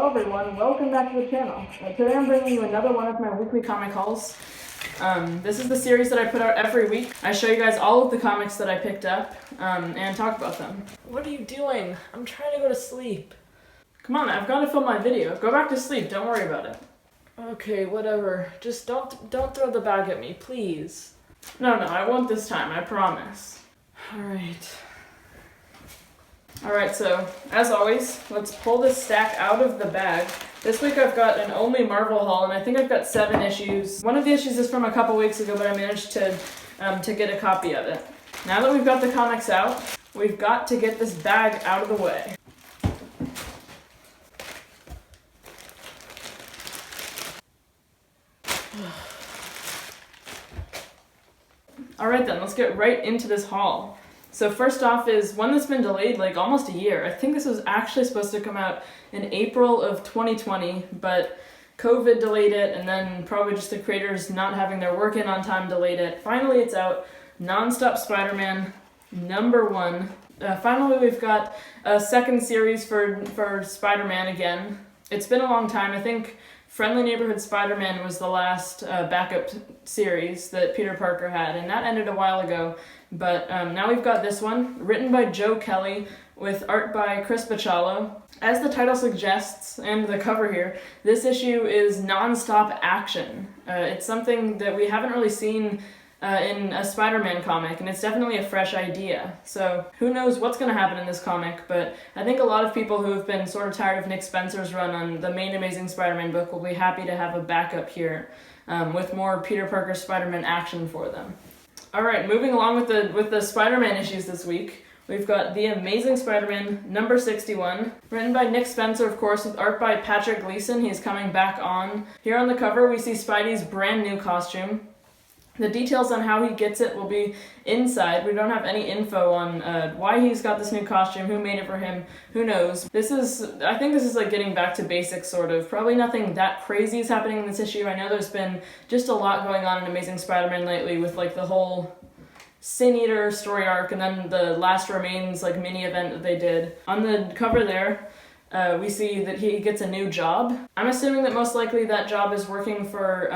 Hello everyone, welcome back to the channel. Today I'm bringing you another one of my weekly comic hauls. This is the series that I put out every week. I show you guys all of the comics that I picked up and talk about them. What are you doing? I'm trying to go to sleep. Come on, I've got to film my video. Go back to sleep, don't worry about it. Okay, whatever. Just don't throw the bag at me, please. No, I won't this time, I promise. Alright, so, as always, let's pull this stack out of the bag. This week I've got an only Marvel haul, and I think I've got 7 issues. One of the issues is from a couple weeks ago, but I managed to get a copy of it. Now that we've got the comics out, we've got to get this bag out of the way. Alright then, let's get right into this haul. So first off is one that's been delayed like almost a year. I think this was actually supposed to come out in April of 2020, but COVID delayed it, and then probably just the creators not having their work in on time delayed it. Finally it's out, Non-Stop Spider-Man #1. Finally we've got a second series for Spider-Man again. It's been a long time. I think Friendly Neighborhood Spider-Man was the last backup series that Peter Parker had, and that ended a while ago. But now we've got this one, written by Joe Kelly, with art by Chris Bachalo. As the title suggests, and the cover here, this issue is non-stop action. It's something that we haven't really seen in a Spider-Man comic, and it's definitely a fresh idea. So who knows what's going to happen in this comic, but I think a lot of people who have been sort of tired of Nick Spencer's run on the main Amazing Spider-Man book will be happy to have a backup here with more Peter Parker Spider-Man action for them. Alright, moving along with the Spider-Man issues this week, we've got The Amazing Spider-Man #61, written by Nick Spencer, of course, with art by Patrick Gleason. He's coming back on. Here on the cover we see Spidey's brand new costume. The details on how he gets it will be inside. We don't have any info on why he's got this new costume, who made it for him, who knows. I think this is like getting back to basics, sort of. Probably nothing that crazy is happening in this issue. I know there's been just a lot going on in Amazing Spider-Man lately with like the whole Sin Eater story arc and then the Last Remains like mini event that they did. On the cover there, we see that he gets a new job. I'm assuming that most likely that job is working for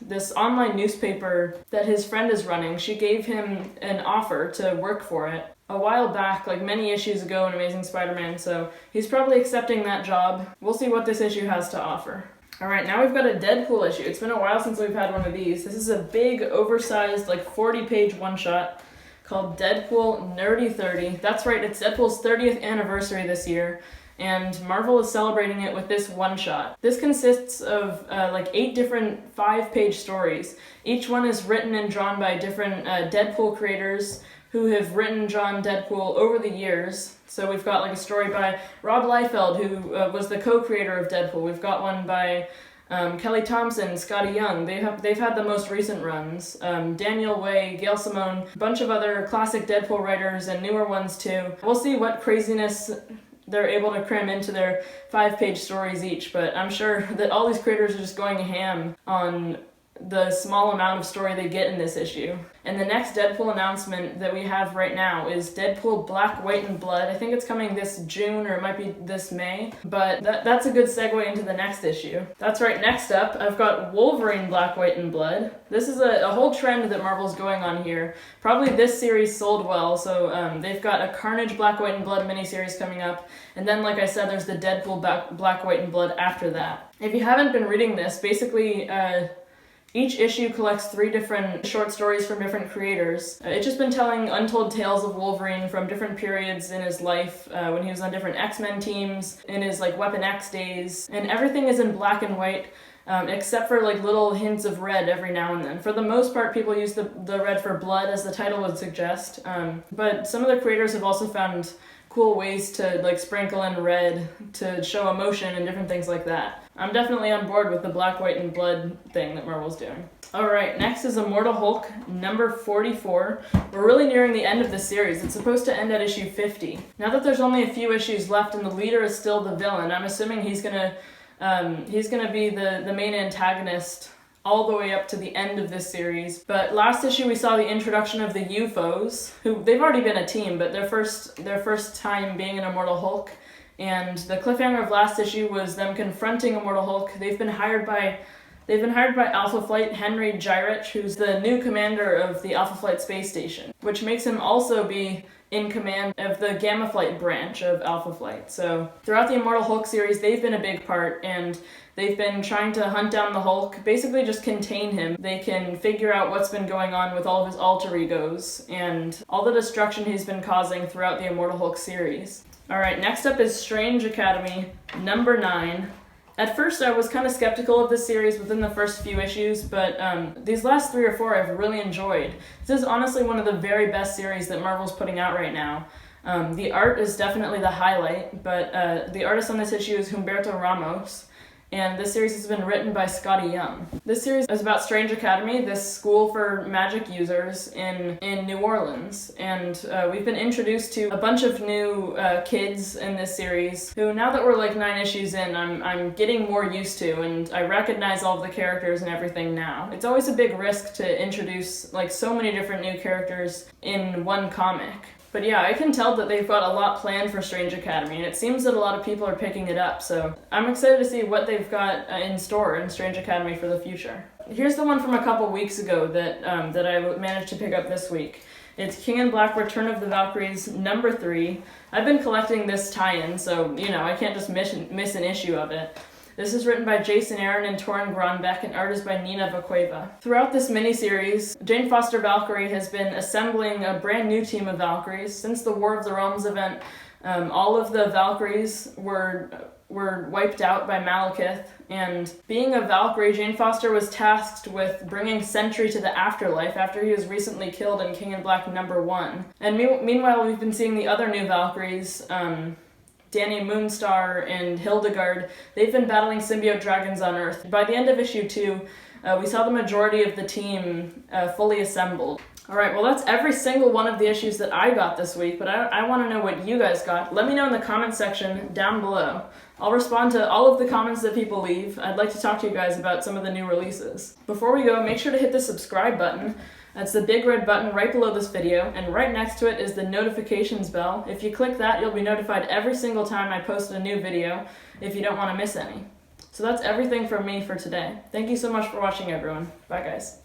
this online newspaper that his friend is running. She gave him an offer to work for it a while back, like many issues ago in Amazing Spider-Man, so he's probably accepting that job. We'll see what this issue has to offer. Alright, now we've got a Deadpool issue. It's been a while since we've had one of these. This is a big, oversized, like 40-page one-shot called Deadpool Nerdy 30. That's right, it's Deadpool's 30th anniversary this year, and Marvel is celebrating it with this one-shot. This consists of like 8 different 5-page stories. Each one is written and drawn by different Deadpool creators who have written and drawn Deadpool over the years. So we've got like a story by Rob Liefeld, who was the co-creator of Deadpool. We've got one by Kelly Thompson, Scotty Young. They've had the most recent runs. Daniel Way, Gail Simone, a bunch of other classic Deadpool writers and newer ones too. We'll see what craziness they're able to cram into their 5-page stories each, but I'm sure that all these creators are just going ham on the small amount of story they get in this issue. And the next Deadpool announcement that we have right now is Deadpool Black, White, and Blood. I think it's coming this June, or it might be this May, but that's a good segue into the next issue. That's right, next up, I've got Wolverine Black, White, and Blood. This is a whole trend that Marvel's going on here. Probably this series sold well, so they've got a Carnage Black, White, and Blood miniseries coming up, and then, like I said, there's the Deadpool Black, White, and Blood after that. If you haven't been reading this, basically, each issue collects 3 different short stories from different creators. It's just been telling untold tales of Wolverine from different periods in his life, when he was on different X-Men teams, in his like Weapon X days, and everything is in black and white, except for like little hints of red every now and then. For the most part, people use the red for blood, as the title would suggest, but some of the creators have also found cool ways to like sprinkle in red to show emotion and different things like that. I'm definitely on board with the Black, White, and Blood thing that Marvel's doing. Alright, next is Immortal Hulk #44. We're really nearing the end of the series. It's supposed to end at issue 50. Now that there's only a few issues left and the leader is still the villain, I'm assuming he's gonna be the main antagonist all the way up to the end of this series. But last issue we saw the introduction of the UFOs, who they've already been a team, but their first time being an Immortal Hulk And the cliffhanger of last issue was them confronting Immortal Hulk. They've been hired by Alpha Flight Henry Gyrich, who's the new commander of the Alpha Flight space station, which makes him also be in command of the Gamma Flight branch of Alpha Flight. So throughout the Immortal Hulk series, they've been a big part, and they've been trying to hunt down the Hulk, basically just contain him. They can figure out what's been going on with all of his alter egos and all the destruction he's been causing throughout the Immortal Hulk series. Alright, next up is Strange Academy, number 9. At first I was kind of skeptical of this series within the first few issues, but these last 3 or 4 I've really enjoyed. This is honestly one of the very best series that Marvel's putting out right now. The art is definitely the highlight, but the artist on this issue is Humberto Ramos, and this series has been written by Scotty Young. This series is about Strange Academy, this school for magic users in New Orleans, and we've been introduced to a bunch of new kids in this series who, now that we're like 9 issues in, I'm getting more used to, and I recognize all of the characters and everything now. It's always a big risk to introduce like so many different new characters in one comic. But yeah, I can tell that they've got a lot planned for Strange Academy, and it seems that a lot of people are picking it up, so I'm excited to see what they've got in store in Strange Academy for the future. Here's the one from a couple weeks ago that I managed to pick up this week. It's King in Black Return of the Valkyries, number 3. I've been collecting this tie-in, so, you know, I can't just miss an issue of it. This is written by Jason Aaron and Torrin Gronbeck, and art is by Nina Vakueva. Throughout this miniseries, Jane Foster Valkyrie has been assembling a brand new team of Valkyries. Since the War of the Realms event, all of the Valkyries were wiped out by Malekith, and being a Valkyrie, Jane Foster was tasked with bringing Sentry to the afterlife after he was recently killed in King in Black number 1. And meanwhile, we've been seeing the other new Valkyries, Danny Moonstar and Hildegard. They've been battling symbiote dragons on Earth. By the end of issue 2, we saw the majority of the team fully assembled. Alright, well that's every single one of the issues that I got this week, but I want to know what you guys got. Let me know in the comment section down below. I'll respond to all of the comments that people leave. I'd like to talk to you guys about some of the new releases. Before we go, make sure to hit the subscribe button. That's the big red button right below this video, and right next to it is the notifications bell. If you click that, you'll be notified every single time I post a new video if you don't want to miss any. So that's everything from me for today. Thank you so much for watching, everyone. Bye, guys.